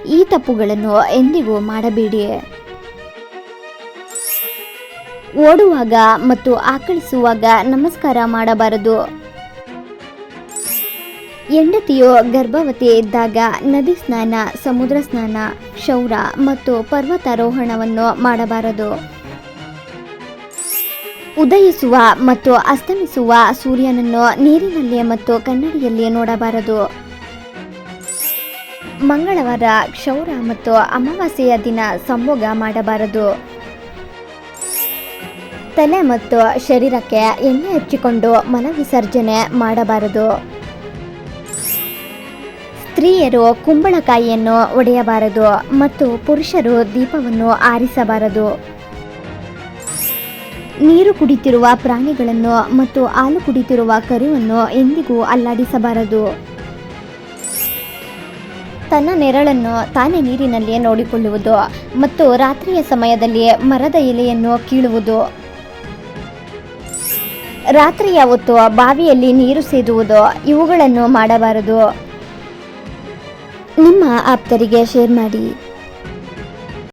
ಈ ತಪ್ಪುಗಳನ್ನು ಎಂದಿಗೂ ಮಾಡಬೇಡಿ. ಓಡುವಾಗ ಮತ್ತು ಆಕಳಿಸುವಾಗ ನಮಸ್ಕಾರ ಮಾಡಬಾರದು. ಹೆಂಡತಿಯು ಗರ್ಭವತಿ ಇದ್ದಾಗ ನದಿ ಸ್ನಾನ, ಸಮುದ್ರ ಸ್ನಾನ, ಕ್ಷೌರ ಮತ್ತು ಪರ್ವತಾರೋಹಣವನ್ನು ಮಾಡಬಾರದು. ಉದಯಿಸುವ ಮತ್ತು ಅಸ್ತಮಿಸುವ ಸೂರ್ಯನನ್ನು ನೀರಿನಲ್ಲಿ ಮತ್ತು ಕನ್ನಡಿಯಲ್ಲಿ ನೋಡಬಾರದು. ಮಂಗಳವಾರ, ಕ್ಷೌರ ಮತ್ತು ಅಮಾವಾಸ್ಯೆಯ ದಿನ ಸಂಭೋಗ ಮಾಡಬಾರದು. ತಲೆ ಮತ್ತು ಶರೀರಕ್ಕೆ ಎಣ್ಣೆ ಹಚ್ಚಿಕೊಂಡು ಮಲವಿಸರ್ಜನೆ ಮಾಡಬಾರದು. ಸ್ತ್ರೀಯರು ಕುಂಬಳಕಾಯಿಯನ್ನು ಒಡೆಯಬಾರದು ಮತ್ತು ಪುರುಷರು ದೀಪವನ್ನು ಆರಿಸಬಾರದು. ನೀರು ಕುಡಿತಿರುವ ಪ್ರಾಣಿಗಳನ್ನು ಮತ್ತು ಹಾಲು ಕುಡಿತಿರುವ ಕರುವನ್ನು ಎಂದಿಗೂ ಅಲ್ಲಾಡಿಸಬಾರದು. ತನ್ನ ನೆರಳನ್ನು ತಾನೇ ನೀರಿನಲ್ಲಿ ನೋಡಿಕೊಳ್ಳುವುದು ಮತ್ತು ರಾತ್ರಿಯ ಸಮಯದಲ್ಲಿ ಮರದ ಎಲೆಯನ್ನು ಕೀಳುವುದು. ರಾತ್ರಿಯ ಹೊತ್ತು ಬಾವಿಯಲ್ಲಿ ನೀರು ಸೇದುವುದು ಇವುಗಳನ್ನು ಮಾಡಬಾರದು. ನಿಮ್ಮ ಆಪ್ತರಿಗೆ ಶೇರ್ ಮಾಡಿ.